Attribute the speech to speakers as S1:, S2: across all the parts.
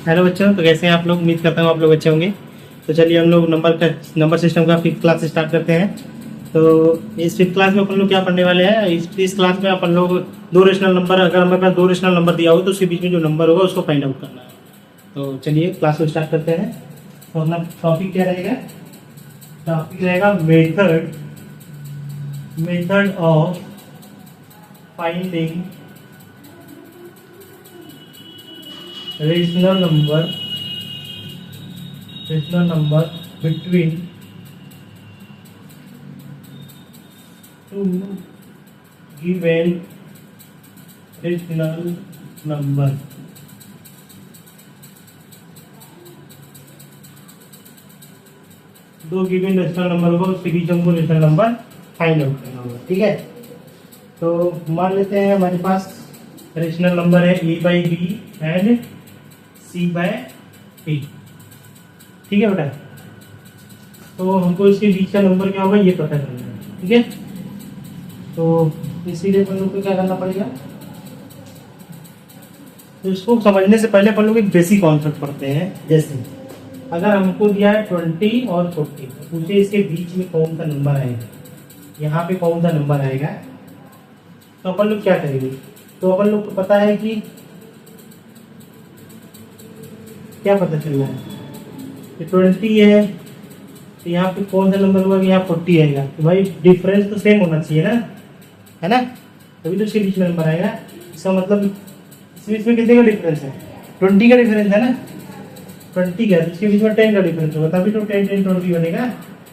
S1: Hello बच्चों, तो कैसे हैं आप लोग। उम्मीद करता हूँ आप लोग अच्छे होंगे। तो चलिए हम लोग नंबर सिस्टम का फिफ्थ क्लास स्टार्ट करते हैं। तो इस फिफ्थ क्लास में अपन लोग क्या पढ़ने वाले हैं। इस क्लास में अपन लोग दो रेशनल नंबर, अगर हमारे पास दो रेशनल नंबर दिया हो तो उसके बीच में जो नंबर होगा उसको फाइंड आउट करना है। तो चलिए क्लास को स्टार्ट करते हैं। तो अपना टॉपिक क्या रहेगा। टॉपिक रहेगा method of finding rational number between two given rational number। दो गिवन रेशनल नंबर होगा, उसके बीच हमको रेशनल नंबर फाइंड आउट करना होगा। ठीक है, तो मान लेते हैं हमारे पास रेशनल नंबर है a by B and c by a। ठीक है बेटा, तो हमको इसके बीच का नंबर क्या होगा ये पता करना है। ठीक है, तो इसीलिए अपन लोग को क्या करना पड़ेगा। तो इसको समझने से पहले अपन लोग एक बेसिक कॉन्सेप्ट पढ़ते हैं। जैसे अगर हमको दिया है 20 और 40, पूछे इसके बीच में कौन सा नंबर आएगा, यहाँ पे कौन सा नंबर आएगा, तो अपन लोग क्या करेंगे। तो अपन लोग को पता है कि क्या पता चल रहा है कि 20 है, तो यहाँ पे कौन सा नंबर होगा कि यहाँ 40 आएगा। तो भाई डिफरेंस तो सेम होना चाहिए ना, है ना, तभी तो इसके बीच में नंबर आएगा। इसका मतलब इसमें कितने का डिफरेंस है, 20 का डिफरेंस है ना, 20 का, इसके बीच में 10 का डिफरेंस होगा, तभी तो 10 10 20 बनेगा,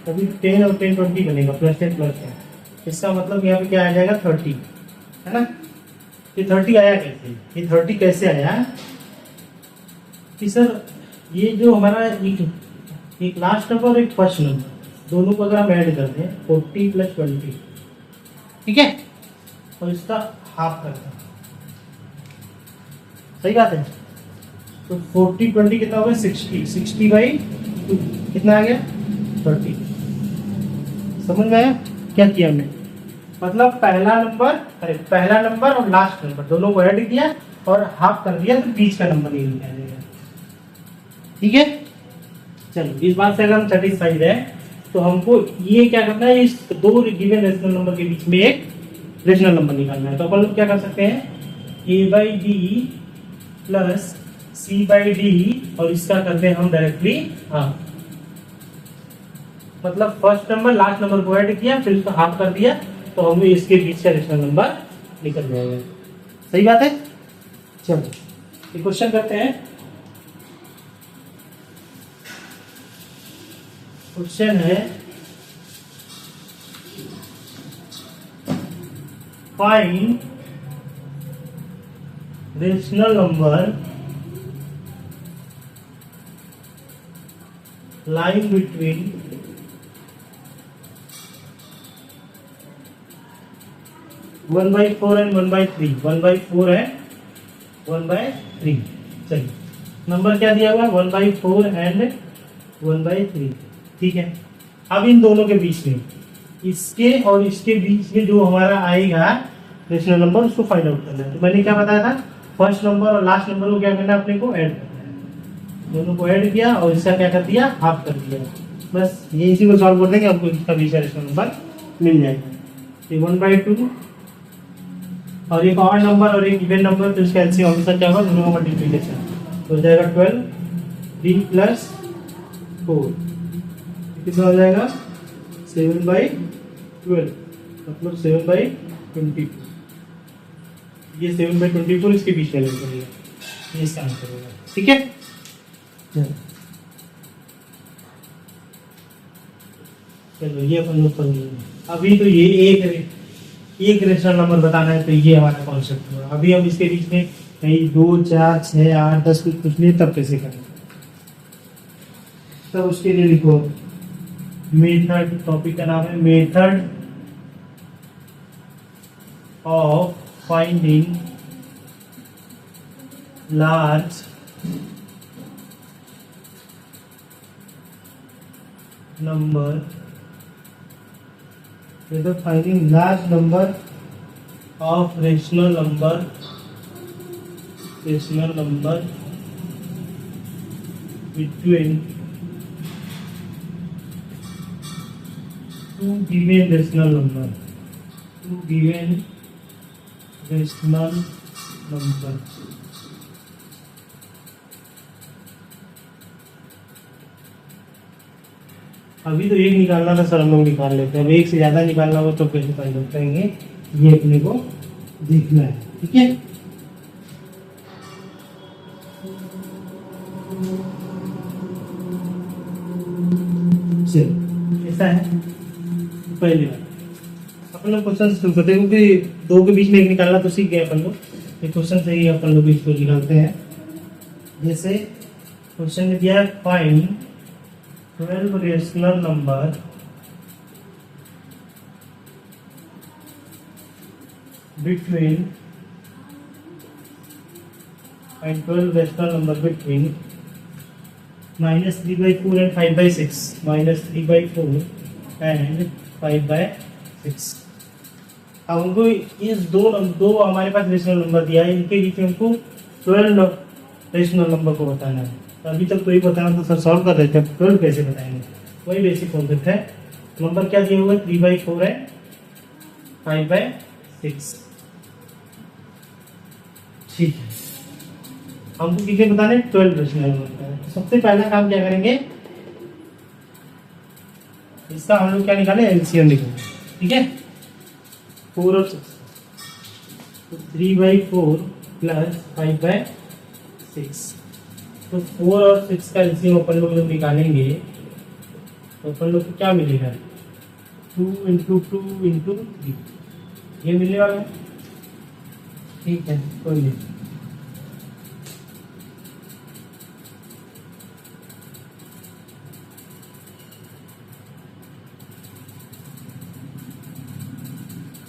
S1: तभी 10 और 10 20 बनेगा, प्लस 10 प्लस 10। इसका मतलब यहाँ पे क्या आ जाएगा 30, है ना। ये 30 आया कैसे, ये 30 कैसे आया कि सर ये जो हमारा एक लास्ट नंबर और एक फर्स्ट नंबर, दोनों को अगर हम ऐड करते हैं 40 प्लस 20, ठीक है, और इसका हाफ करते हैं, सही बात है। तो 40 20 कितना होगा 60, 60 बाई 2 कितना आ गया 30। समझ में आया क्या किया हमने। मतलब पहला नंबर और लास्ट नंबर दोनों को ऐड किया और हाफ कर दिया, तो बीच का नंबर नहीं निकाल देगा। ठीक है, चलो इस बात से अगर हम सेटिस्फाइड है तो हमको ये क्या करना है, इस दो गिवन रेशनल नंबर के बीच में एक रेशनल नंबर निकालना है। तो अपन लोग क्या कर सकते हैं, a by D plus c by D, और इसका करते हैं हम डायरेक्टली हाफ। मतलब फर्स्ट नंबर लास्ट नंबर को ऐड किया, फिर उसका हाफ कर दिया, तो हमें इसके बीच का रेशनल नंबर निकल जाएगा। सही बात है। चलो ये क्वेश्चन करते हैं। क्वेश्चन है find rational number lying between 1/4 and 1/3, 1/4 है 1/3। चलिए नंबर क्या दिया हुआ है 1/4 एंड 1/3। ठीक है, अब इन दोनों के बीच में, इसके और इसके बीच में जो हमारा आएगा रेशनल नंबर, उसको फाइंड आउट करना है। तो मैंने क्या बताया था, फर्स्ट नंबर और लास्ट नंबर को क्या करना है, अपने को ऐड करना है। दोनों को ऐड किया और इसका क्या कर दिया, हाफ कर दिया। बस ये इसी को सॉल्व कर देंगे, हमको इसका बीच का रेशनल नंबर मिल जाएगा। 1/2 और एक और नंबर और एक इवन नंबर, तो इसका एलसीएम हमेशा क्या होगा, दोनों का मल्टीप्लिकेशन तो हो जाएगा 12 3 प्लस 4 कितना हो जाएगा 7/12, मतलब 7/24। ये 7/24 इसके बीच में करेगा, ये इसका आंसर होगा। ठीक है, चलो ये अपन लोग कर लेंगे। अभी तो ये एक रेशनल नंबर बताना है, तो ये हमारा कॉन्सेप्ट हुआ। अभी हम इसके बीच में कहीं 2 4 6 8 10 कुछ नहीं, तब कैसे करेंगे। तो उसके लिए लिखो मेथड, टॉपिक का नाम है method of finding large number, finding large number of rational number between two given rational number. Two given rational number. अभी तो एक निकालना था सर, हम लोग निकाल लेते हैं। अब एक से ज्यादा निकालना हो तो कैसे फाइंड आउट करेंगे, ये अपने को देखना है। ठीक है, चलो ऐसा है। पहली बार अपन लोग क्वेश्चन शुरू करते हैं, क्योंकि दो के बीच में एक निकालना तो सीख गए अपन लोग। ये क्वेश्चन से ही अपन लोग इसको निकालते हैं। जैसे क्वेश्चन में दिया है find 12 rational number between -3/4 and 5/6, -3/4 and 5/6। अब हमको इस दो हमारे पास रेशनल नंबर दिया है, इनके बीच में हमको 12 रेशनल नंबर को बताना है। तो अभी तक तो एक बताना तो सर सॉल्व कर रहे थे, 12 कैसे बताएंगे, वही बेसिक कॉन्सेप्ट है। नंबर क्या दिया हुआ है, 3/4 है, 5/6। ठीक है, हमको कितने बताने, 12 रेशनल नंबर। सबसे पहला काम क्या करेंगे, इसका हम लोग क्या निकाले, एलसीएम निकालेंगे। ठीक है, 4 और 6, 3/4 प्लस 5/6। तो 4 और 6 का एलसीएम अपन लोग जब निकालेंगे तो अपन लोग को क्या मिलेगा, 2 × 2 × 3, ये मिलने वाला है। ठीक है, कोई नहीं।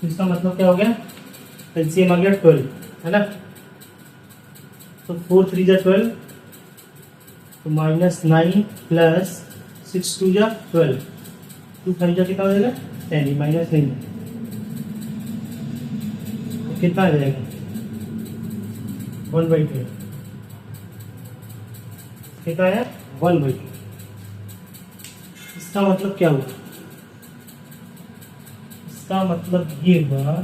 S1: इसका मतलब क्या हो गया, एलसीएम आ गया 12, है ना। तो 4 3 जा 12, तो -9 प्लस 6 2 जा 12, 2 5 जा कितना हो जाएगा, 10, -9 तो कितना आ जाएगा, 1/2। कितना आया, 1/2। इसका मतलब क्या हुआ, इसका मतलब ये हुआ,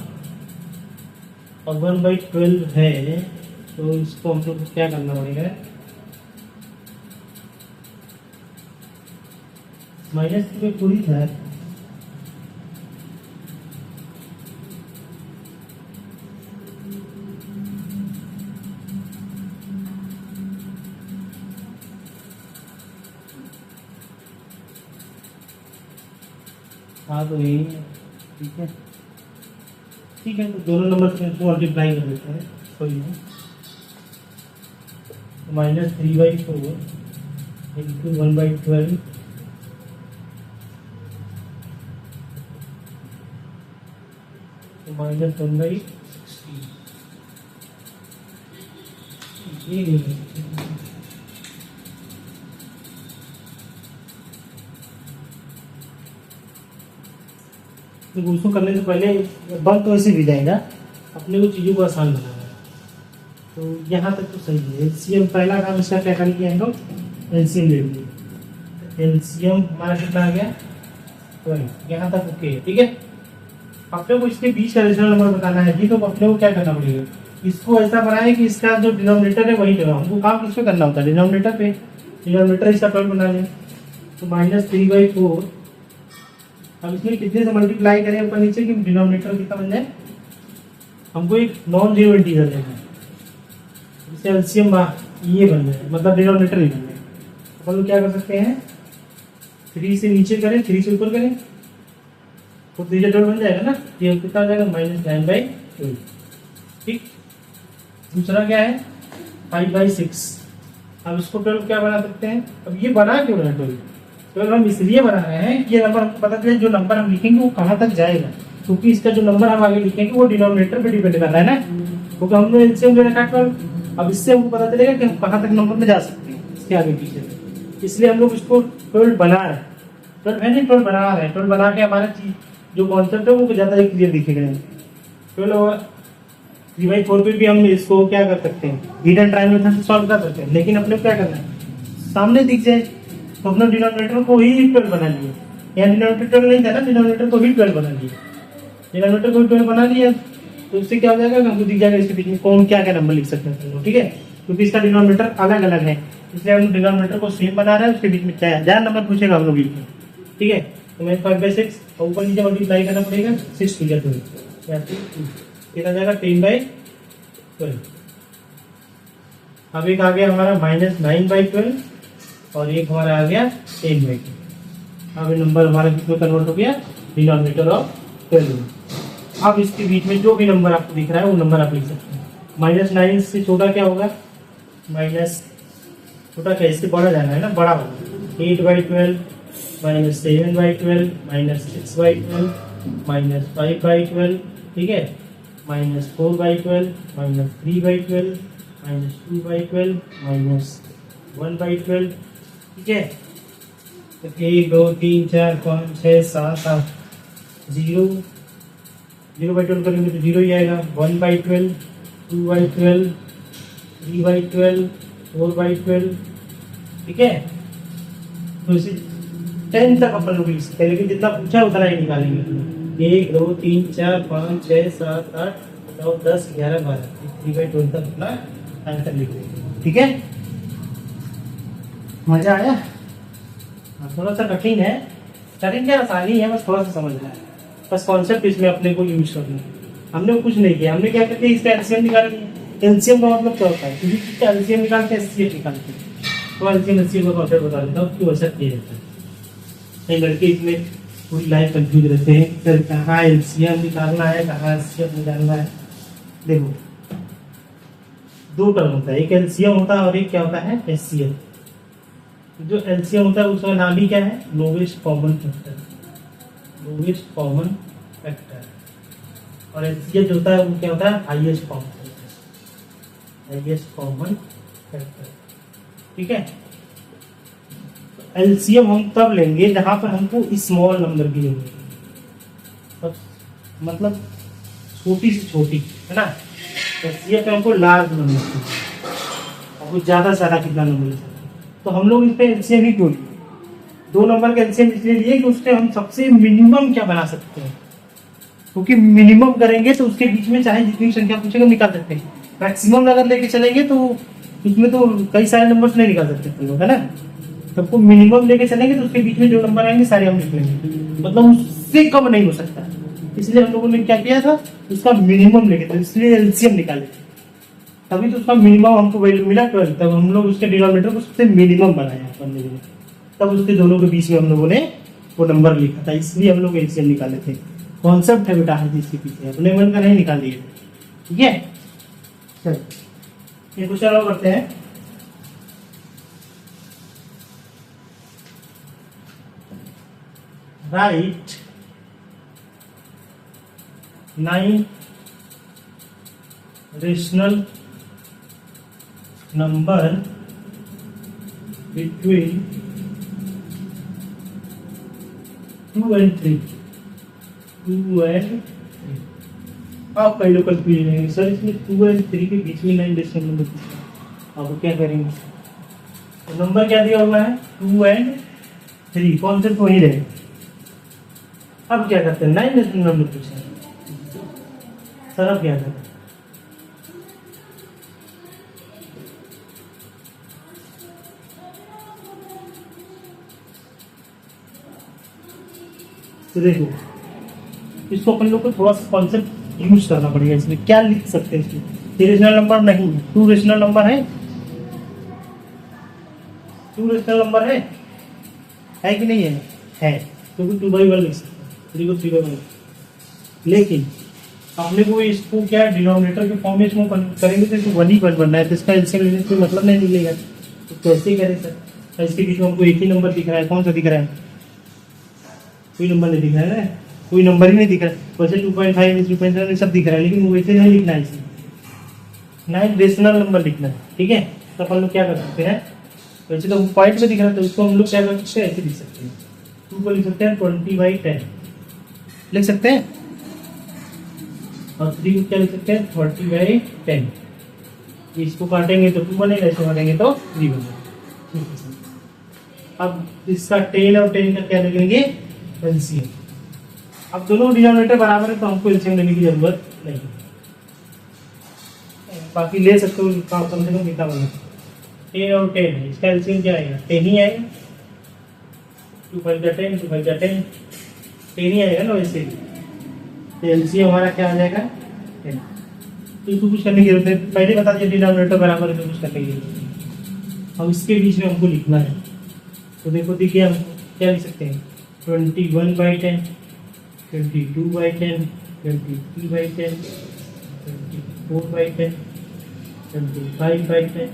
S1: और 1/12 है तो इसको हम लोग को क्या करना पड़ेगा, -3 में पूरी है, हाँ तो यही है। ठीक है, ठीक है, तो दोनों नंबर से मल्टीप्लाई कर देते हैं, कोई नहीं। -3/4 × 1/12 तो -1/16। ये नहीं है, तो उसको करने से पहले बन तो ऐसे भी जाएगा, अपने को चीज़ों को आसान बनाना है। तो यहाँ तक तो सही है। एलसीएम पहला काम इसका क्या कर लिया हम लोग, एलसीएम ले लिया। एलसीएम हमारा कितना आ गया, 12। यहाँ तक ओके है। ठीक है, अपने को इसके बीच का रेशनल नंबर बताना है जी, तो अपने को क्या करना पड़ेगा, इसको ऐसा बनाए कि इसका जो डिनोमिनेटर है वही लगाओ। हमको काम किस पे करना होता है, डिनोमिनेटर पे। डिनोमिनेटर इसका 12 बना लें, तो -3/4। अब इसमें कितने से मल्टीप्लाई करें ऊपर नीचे कि डिनोमिनेटर कितना बन जाए, हमको एक नॉन जीरो इंटीजर लेना है, जिससे एलसीएम ये बन जाए, मतलब डिनोमिनेटर ही बन जाए। अपन लोग क्या कर सकते हैं, 3 से नीचे करें, 3 से ऊपर करें, तो 3 12 बन जाएगा ना। ये कितना हो जाएगा, -9/12। ठीक, दूसरा क्या है, 5/6। अब इसको 12 क्या बना सकते हैं, अब ये बना क्यों रहे हैं 12, तो हम इसलिए बना रहे हैं कि ये नंबर हमको पता चले जो नंबर हम लिखेंगे वो कहाँ तक जाएगा, क्योंकि इसका जो नंबर हम आगे लिखेंगे वो डिनोमिनेटर पे डिपेंड कर रहा है ना, क्योंकि हमने एलसीएम ले रखा है। अब इससे हमको पता चलेगा कि हम कहाँ तक नंबर में जा सकते हैं इसके आगे पीछे, इसलिए हम लोग इसको 12 बना रहे हैं। 12 है नहीं, 12 बना रहे हैं। 12 बना के हमारा चीज जो कॉन्सेप्ट है वो ज़्यादा क्लियर दिखेगा। 12 3/4 पे भी हम इसको क्या कर सकते हैं, हिडन ट्रायंगल मेथड से सॉल्व कर सकते हैं, लेकिन अपने को क्या करना है, सामने दिख जाए, तो अपना डिनोमिनेटर को ही 12 बना लिए। यहाँ डिनोमिनेटर 12 नहीं था ना, डिनोमिनेटर को ही 12 बना लिए। डिनोमिनेटर को 12 बना लिया तो उससे क्या हो जाएगा, हमको दिख जाएगा इसके बीच में कौन क्या क्या नंबर लिख सकते हैं, ठीक है। क्योंकि इसका डिनोमिनेटर अलग अलग है, इसलिए हम डिनोमिनेटर को सेम बना रहे हैं, उसके बीच में क्या है, 1000 नंबर पूछेगा हम लोग बीच में, ठीक है। तो मैं 5/6 और ऊपर नीचे मल्टीप्लाई करना पड़ेगा, 6 टू 12 कितना जाएगा 10/12। अब एक आ गया हमारा -9/12 और एक हमारा आ गया 10/12। अब ये नंबर हमारा कितने कन्वर्ट हो गया, डिनोमिनेटर ऑफ 12। अब इसके बीच में जो भी नंबर आपको दिख रहा है वो नंबर आप लिख सकते हैं। -9 से छोटा क्या होगा, माइनस छोटा क्या, इससे बड़ा जाना है ना, बड़ा होगा 8/12 -7/12 -6/12 -5/12, ठीक है, -4/12 -3/12 -2/12 -1/12, ठीक है। तो 1 2 3 4 5 6 7 8 0/12 करेंगे तो 0 ही आएगा। 1/12 2/12 3/12 4/12, ठीक है। तो इसे 10 तक अपन लोग लिख सकते हैं, लेकिन जितना पूछा है उतना ही निकालेंगे। 1 2 3 4 5 6 7 8 9 10 11 12 3/12 तक अपना आंसर लिख देंगे, ठीक है। मजा आया? थोड़ा सा कठिन है, कठिन क्या आसानी है, बस थोड़ा सा समझना है, बस कॉन्सेप्ट इसमें अपने को यूज करना है। हमने कुछ नहीं किया, हमने क्या करते हैं, इसका एलसीएम निकाल लिया। एलसीएम का मतलब क्या होता है, किसी चीज का एलसीएम निकालते हैं, एचसीएफ निकालते हैं। तो एलसीएम का कॉन्सेप्ट बता देता हूँ क्यों ऐसा किया जाता है। कई लड़के इसमें पूरी लाइफ कंफ्यूज रहते हैं, फिर कहाँ एलसीएम निकालना है, कहाँ एचसीएफ निकालना है। देखो, दो टर्म होता है, एक एलसीएम होता है और एक क्या होता है, एचसीएफ। जो एलसीएम होता है उसका नाम ही क्या है, lowest common factor, lowest common factor. और एचसीएफ जो होता है वो क्या होता है, highest common factor, highest common factor, ठीक है। एलसीएम हम तब लेंगे जहां पर हमको स्मॉल नंबर की जरूरत है, मतलब छोटी से छोटी, है ना। एलसीएम पे हमको लार्ज नंबर चाहिए, हमको ज्यादा से ज्यादा कितना नंबर चाहिए, तो हम लोग इस पे एलसीएम ही क्यों लिए, 2 नंबर का एलसीएम इसलिए लिए कि उससे हम सबसे मिनिमम क्या बना सकते हैं, क्योंकि मिनिमम करेंगे तो उसके बीच में चाहे जितनी संख्या पूछेगा निकाल सकते हैं। मैक्सिमम अगर लेके चलेंगे तो उसमें तो कई सारे नंबर नहीं निकाल सकते हम लोग, है ना। सबको मिनिमम लेके चलेंगे तो उसके बीच में जो नंबर आएंगे सारे हम लिख लेंगे, मतलब उससे कम नहीं हो सकता। इसलिए हम लोगों ने क्या किया था, उसका मिनिमम लेके थे, इसलिए एलसीएम निकाले थे, तभी तो उसका मिनिमम हमको वैल्यू मिला 12। तब हम लोग उसके डिनोमिनेटर को सबसे मिनिमम बनाया अपन लोगों ने, तब उसके दोनों के बीच में हम लोगों ने वो नंबर लिखा था, इसलिए हम लोग एलसीएम निकाले थे। कॉन्सेप्ट है बेटा हर चीज के पीछे, अपने मन का नहीं निकाल दिए, ठीक है। चलो ये क्वेश्चन और करते हैं। Right 9 rational number between 2 and 3। 2 and 3। आप कई लोग कंफ्यूज रहेंगे, सर इसमें 2 and 3 के बीच में 9 रेशनल नंबर, अब क्या करेंगे, तो नंबर क्या दिया हुआ है, 2 and 3, कॉन्सेप्ट वही रहेगा। अब क्या करते हैं, 9 रेशनल नंबर पूछे सर, अब क्या करते हैं, तो देखो इसको अपन लोग को थोड़ा सा कॉन्सेप्ट यूज करना पड़ेगा। इसमें क्या लिख सकते हैं, इसमें 3 रेशनल नंबर नहीं है, 2 रेशनल नंबर है, 2 रेशनल नंबर है कि नहीं है, क्योंकि 2/1 लिख सकते हैं, 3 को 3/1। लेकिन अपने को इसको क्या डिनोमिनेटर के फॉर्म में इसको करेंगे तो इसको 1 ही बनना है, तो इसका एलसीएम लेने से मतलब नहीं मिलेगा, तो कैसे करें सर। तो इसके बीच में हमको एक ही नंबर दिख रहा है, कौन सा दिख रहा है, कोई नंबर नहीं दिख रहा है, कोई नंबर ही नहीं दिख रहा है। वैसे 2.5 2.7 सब दिख रहा है, लेकिन वैसे नहीं लिखना है, इसमें 9 रेशनल नंबर लिखना है, ठीक है। तो अपन लोग क्या कर सकते हैं, वैसे तो पॉइंट में दिख रहा है तो इसको हम लोग क्या कर सकते हैं, ऐसे लिख सकते हैं, 2 को लिख सकते हैं 20/10 लिख सकते हैं, और 3 को क्या लिख सकते हैं 30/10। इसको काटेंगे तो 2 बनेगा, इसको काटेंगे तो 3 बनेगा, ठीक है सर। अब इसका 10 और 10 का क्या लेंगे, एलसीएम। अब दोनों डिनोमिनेटर बराबर है तो हमको एलसीएम लेने की जरूरत नहीं, बाकी ले सकते हो, कम से कम कितना बना 10 और 10 है, इसका एलसीएम क्या आएगा, 10 ही आएगा। 2 5 जा 10, 2 5 जा 10, 10 ही आएगा ना वैसे। तो एलसीएम हमारा क्या आ जाएगा 10। तो इसको कुछ करने की जरूरत है, पहले बता दिया डिनोमिनेटर बराबर है तो कुछ करने की जरूरत नहीं। अब इसके बीच में हमको लिखना है, तो देखो देखिए हम क्या लिख सकते हैं, 21/10, 22/10, 23/10, 24/10, 25/10,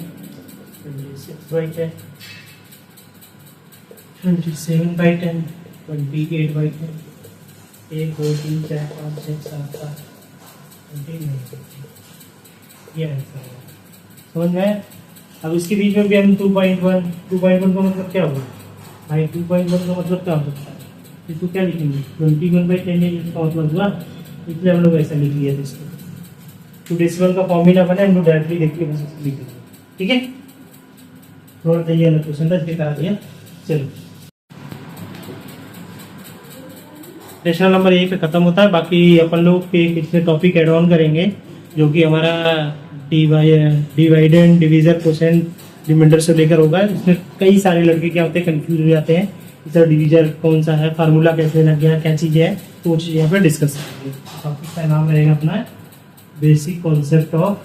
S1: 26/10, 27/10, 28/10, 1 2 3 4 5 6 7 8 ये आंसर है, समझ में आया? अब इसके बीच में भी हम 2.1 का मतलब क्या होगा भाई, 2.1 का मतलब क्या हो सकता है, इसको क्या लिखेंगे 21/10 है, इसका मतलब हुआ, इसलिए हम लोग ऐसा लिख लिया इसको। तो डेसिमल का फॉर्मूला बना, हम लोग डायरेक्टली देख के बस इसको लिख देंगे, ठीक है। थोड़ा सा ये क्वेश्चन था, इसके बता दिया। चलो सेशन नंबर यहीं पे खत्म होता है, बाकी अपन लोग पिछले टॉपिक एड ऑन करेंगे जो कि हमारा डिवाइडेंड डिवीजन क्वोशिएंट रिमाइंडर से लेकर होगा। इसमें कई सारे लड़के क्या होते हैं, कंफ्यूज हो जाते हैं, इसका डिवीजर कौन सा है, फार्मूला कैसे लग गया, क्या चीज़ें है, तो वो चीज़ यहाँ पे डिस्कस करेंगे। टॉपिक का नाम रहेगा अपना basic concept of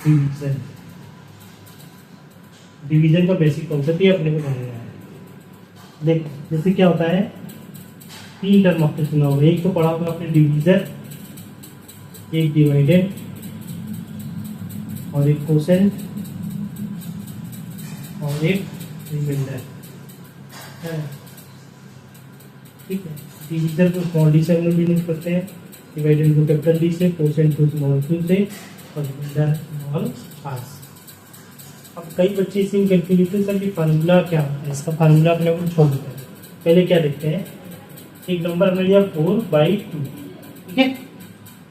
S1: division. Division का बेसिक कॉन्सेप्ट ही अपने को समझना है। देख जैसे क्या होता है, 3 टर्म आपने सुना होगा, एक तो पढ़ा होगा आपने डिवीजर, एक डिवाइडेड और एक क्वोशिएंट और एक रिमाइंडर, ठीक है। डिवीजर को स्मॉल डी से हम लोग डिनोट करते हैं, डिवाइडेड को कैपिटल डी से, क्वोशिएंट को स्मॉल क्यू से और रिमाइंडर स्मॉल आर से। अब कई बच्चे इसी में कंफ्यूज सर कि फार्मूला क्या होता है, इसका फार्मूला अपने को छोड़ देते हैं। पहले क्या देखते हैं, एक नंबर हमने लिया 4/2, ठीक है।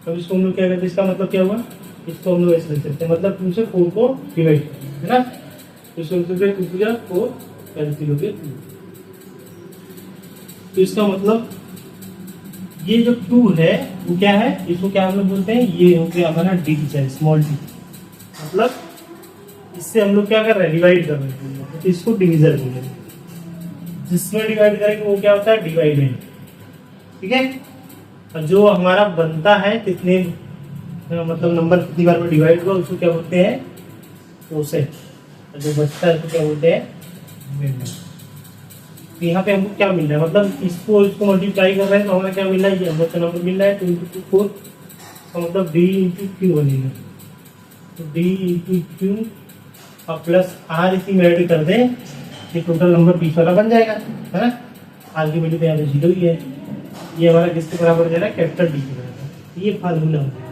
S1: तो इसको हम लोग क्या करते हैं, इसका मतलब क्या हुआ, इसको हम लोग ऐसे लिख सकते हैं, मतलब 2 से 4 को डिवाइड है ना, तो इसको लिख सकते हैं 2 4 4 कैंसिल हो गया 2। तो इसका मतलब ये जो 2 है वो क्या है, इसको क्या हम लोग बोलते हैं, ये हो गया हमारा डिवीजर, स्मॉल डी। मतलब इससे हम लोग क्या कर रहे हैं, डिवाइड कर रहे हैं, तो इसको डिवीजर बोलेंगे। जिसमें डिवाइड करेंगे वो क्या होता है, डिवाइडेंड, ठीक है। और जो हमारा बनता है कितने मतलब नंबर कितनी बार में डिवाइड हुआ उसको क्या बोलते हैं, क्वोशिएंट। और जो बचता है उसको क्या बोलते हैं, रिमाइंडर। तो यहाँ पे हमको क्या मिल रहा है, मतलब इसको मल्टीप्लाई कर रहे हैं तो हमें क्या मिल रहा है, ये हमको नंबर मिल रहा है 2 × 4, तो मतलब d × q बनेगा। तो d × q और प्लस r इसी में ऐड कर दें, ये टोटल नंबर 20 वाला बन जाएगा, है ना। r की वैल्यू तो यहाँ पे 0 ही है, ये हमारा किसके बराबर जा रहा है, कैपिटल D के बराबर। ये फार्मूला हो गया,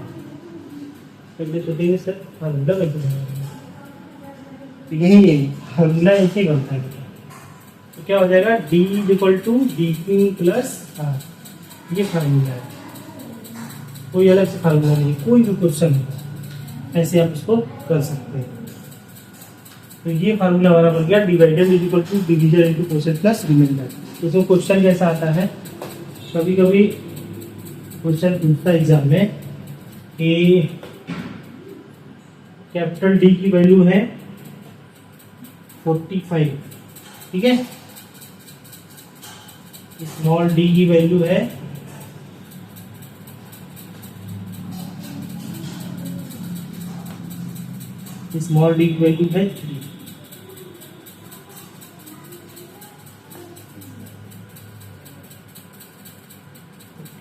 S1: पहले सोचेंगे सर फार्मूला कैसे बनाएंगे, तो यही फार्मूला ऐसे ही बनता है। तो क्या हो जाएगा, d = dq + r, ये फार्मूला है, कोई अलग से फार्मूला नहीं, कोई भी क्वेश्चन नहीं, ऐसे आप इसको कर सकते हैं। तो ये फार्मूला हमारा बन गया, डिवाइडेड = डिवीजर × क्वोशिएंट + रिमाइंडर। इसमें क्वेश्चन कैसा आता है, कभी कभी क्वेश्चन पूछता है एग्जाम में कि कैपिटल डी की वैल्यू है 45, ठीक है, स्मॉल डी की वैल्यू है स्मॉल डी की वैल्यू है 3।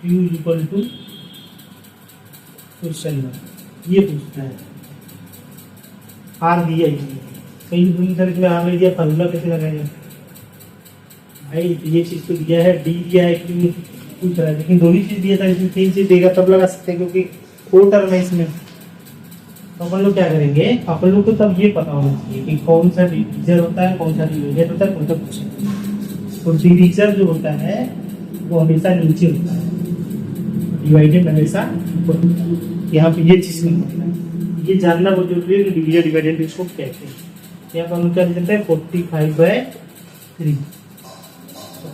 S1: Q = क्वेश्चन ये पूछता है, आर दिया कहीं पूरी तरह से आर नहीं दिया, फार्मूला कैसे लगाएगा भाई। ये चीज तो दिया है, डी दिया है, क्यू पूछ रहा है, लेकिन दो ही चीज दिया था, इसमें 3 चीज देगा तब लगा सकते हैं, क्योंकि 4 टर्म है इसमें। तो अपन लोग क्या करेंगे, अपन लोग को तब ये पता होना चाहिए कि कौन सा डिवीजर होता है, कौन सा डिवीजर होता है, कौन सा क्वेश्चन। तो डिवीजर जो होता है वो हमेशा नीचे होता है, डिवाइडेड हमेशा यहाँ पे ये चीज नहीं, ये जानना बहुत जरूरी है कि डिवीजन डिवाइडेड इसको कहते हैं। यहाँ पर हम क्या लिख सकते हैं 45/3।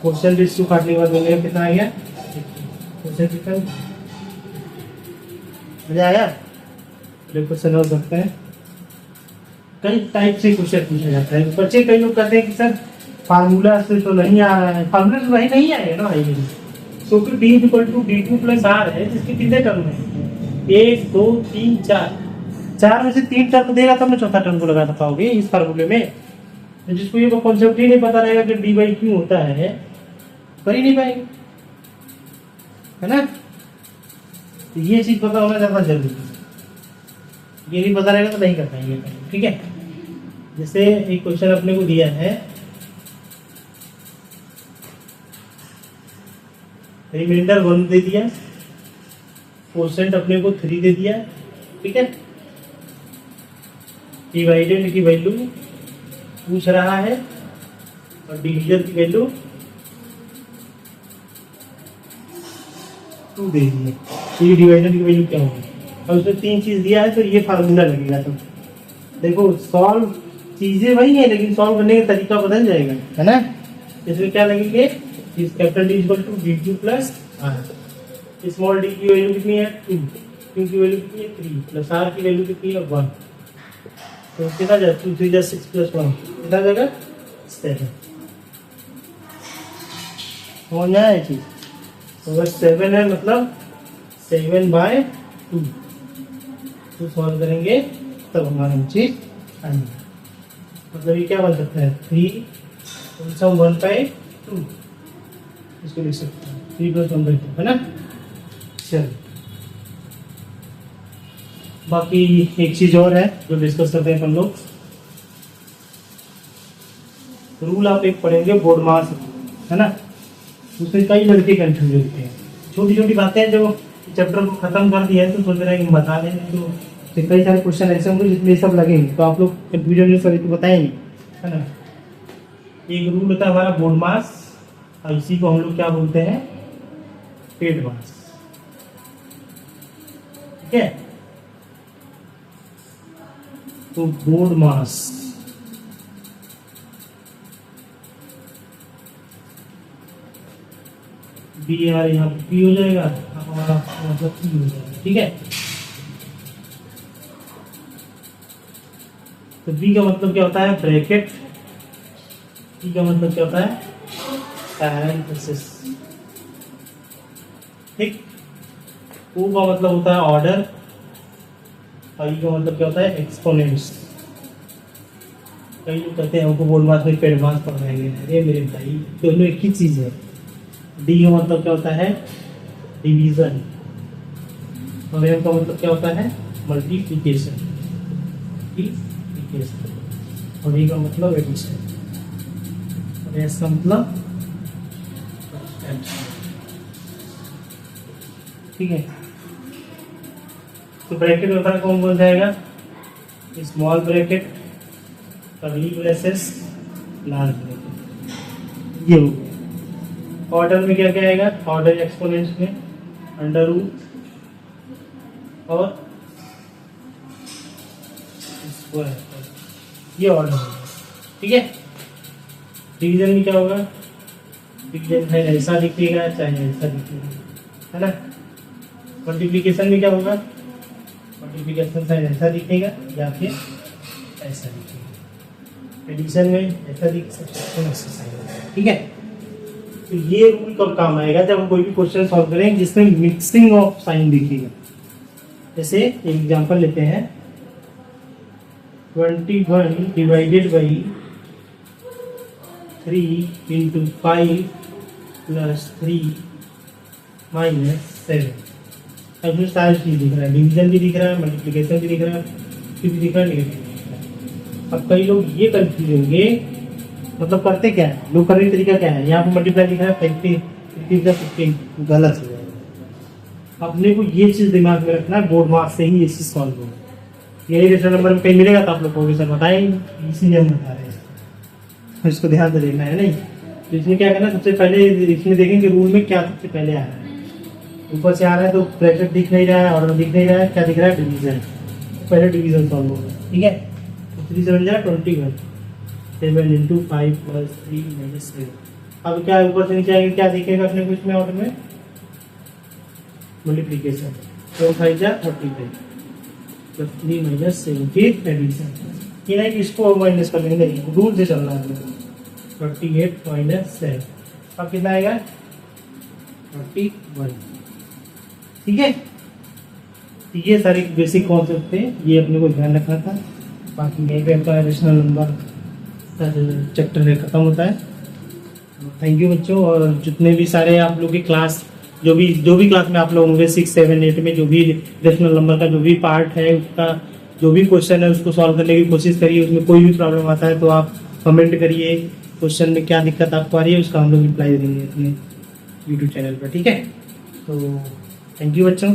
S1: क्वेश्चन रेशियो काटने के बाद मिलेगा कितना आ गया, क्वेश्चन कितना, मजा आया। क्वेश्चन और करते हैं, कई टाइप से क्वेश्चन पूछा जाता है। बच्चे कई लोग कहते हैं कि सर फार्मूला से तो नहीं आ रहा है, फार्मूला से वही नहीं आएगा ना भाई। तो फिर D = D2 + R है, जिसके कितने टर्म है, 1 2 3 4, 4 में से 3 टर्म देगा तब मैं चौथा टर्म को लगा पाओगे इस फार्मूले में। तो जिसको ये कॉन्सेप्ट ही नहीं पता रहेगा कि D/Q होता है, कर ही नहीं पाएंगे, है ना। तो ये चीज पता होना ज्यादा जरूरी है, ये नहीं पता रहेगा तो नहीं कर पाएंगे, ठीक है। जैसे एक क्वेश्चन अपने को दिया है, रिमाइंडर 1 दे दिया, क्वोशिएंट अपने को 3 दे दिया, ठीक है। डिवाइडेड की वैल्यू पूछ रहा है और डिवीजन की वैल्यू 2 दे दी है। ये डिवाइडेड की वैल्यू क्या होगी, और उसमें 3 चीज दिया है, तो ये फार्मूला लगेगा। तो देखो सॉल्व चीजें वही है, लेकिन सॉल्व करने का तरीका बदल जाएगा, है ना। इसमें क्या लगेंगे, capital D = D2 + R। Small d की वैल्यू कितनी है 2, Q की वैल्यू कितनी है 3, प्लस R की वैल्यू कितनी है 1। तो कितना जाए 2 3 जा 6 + 1 कितना जाएगा 7। हो जाए चीज, तो अगर 7 है मतलब 7/2 तो सॉल्व करेंगे तब हमारा चीज आएगी। मतलब ये क्या बन सकता है 3 1/2, इसको लिख सकते हैं 3 + 1/2, है ना। चल बाकी एक चीज और है जो डिस्कस करते हैं हम लोग, रूल आप एक पढ़ेंगे बोर्ड मास, है ना। उसमें कई लड़के कंफ्यूज होते हैं, छोटी छोटी बातें जो चैप्टर को खत्म कर दिया है तो सोच रहे हैं कि बता दें, तो कई सारे क्वेश्चन ऐसे होंगे जिसमें सब लगेंगे, तो आप लोग कंफ्यूजन में सभी को बताएंगे, है ना। एक रूल होता है हमारा बोर्ड मास, और इसी को हम लोग क्या बोलते हैं पेड मास, ठीक है। तो बोर्ड मास BR यहाँ पे P हो जाएगा, हमारा मतलब P हो जाएगा, ठीक है। तो B का मतलब क्या होता है ब्रैकेट, P का मतलब क्या होता है पैरेंथेसिस, ठीक। O का मतलब होता है ऑर्डर, और E का मतलब क्या होता है एक्सपोनेंट्स। कई लोग कहते हैं हमको बोर्ड मास में पेड मास पढ़ रहे हैं, अरे मेरे भाई दोनों एक ही चीज है। D का मतलब क्या होता है डिवीजन, और M का मतलब क्या होता है मल्टीप्लिकेशन, और E का मतलब एडिशन, और S का मतलब, ठीक है। तो ब्रैकेट में फर्क कौन बन जाएगा, small bracket, curly braces, large bracket, ये हो गया। ऑर्डर में क्या क्या आएगा, ऑर्डर एक्सपोनेंट्स में अंडर रूट और स्क्वायर, ये ऑर्डर होगा, ठीक है। डिवीजन में क्या होगा, डिवीजन है ऐसा दिखेगा चाहे ऐसा दिखेगा, है ना। मल्टीप्लिकेशन में क्या होगा, मल्टीप्लिकेशन साइन ऐसा दिखेगा या फिर ऐसा दिखेगा। एडिशन में ऐसा दिख सकता है, ऐसा साइन, ठीक है। तो ये रूल कब काम आएगा, जब हम कोई भी क्वेश्चन सॉल्व करें जिसमें मिक्सिंग ऑफ साइन दिखेगा। जैसे एक एग्जांपल लेते हैं, 21 / 3 × 5 + 3 - 7। अब सारी चीज दिख रहा है, डिवीजन भी दिख रहा है, मल्टीप्लिकेशन भी दिख रहा है, फिर भी दिख रहा है, नेगेटिव भी दिख रहा है। अब कई लोग ये कंफ्यूज होंगे, मतलब करते क्या है, लोग करने का तरीका क्या है, यहाँ पे मल्टीप्लाई लिखा है 50 गलत हो जाएगा। अपने को ये चीज दिमाग में रखना है, बोर्ड मार्क्स से ही ये चीज सॉल्व होगा। यही रेशनल नंबर में कहीं मिलेगा तो आप लोग को सर बताएंगे, इसीलिए हम बता रहे हैं, इसको ध्यान से देखना है। नहीं तो इसमें क्या करना, सबसे पहले इसमें देखेंगे रूल में क्या सबसे पहले आ रहा है, ऊपर से आ रहा है तो ब्रैकेट दिख नहीं रहा है, ऑर्डर दिख नहीं रहा है, क्या दिख रहा है? डिवीजन। पहले डिवीजन सॉल्व होगा, ठीक है। तो 3 7 जा 21, 7 इंटू 5 प्लस 3 माइनस 7। अब क्या ऊपर से नीचे आएगा, क्या दिखेगा अपने को इसमें ऑर्डर में? मल्टीप्लीकेशन। तो 5 जा 35 प्लस 3 माइनस 7, फिर एडिशन। ये नहीं कि इसको माइनस कर लेंगे, नहीं, रूल से चलना है। 38 माइनस 7, अब कितना आएगा? 41, ठीक है। तो ये सारे बेसिक कॉन्सेप्ट थे, ये अपने को ध्यान रखना था। बाकी यहीं पे आपका रेशनल नंबर चैप्टर है खत्म होता है। थैंक यू बच्चों। और जितने भी सारे आप लोग की क्लास, जो भी क्लास में आप लोग होंगे 6 7 8 में, जो भी रेशनल नंबर का जो भी पार्ट है, उसका जो भी क्वेश्चन है उसको सॉल्व करने की कोशिश करिए। उसमें कोई भी प्रॉब्लम आता है तो आप कमेंट करिए, क्वेश्चन में क्या दिक्कत आपको आ रही है उसका हम लोग रिप्लाई देंगे अपने यूट्यूब चैनल पर, ठीक है। तो थैंक यू बच्चों।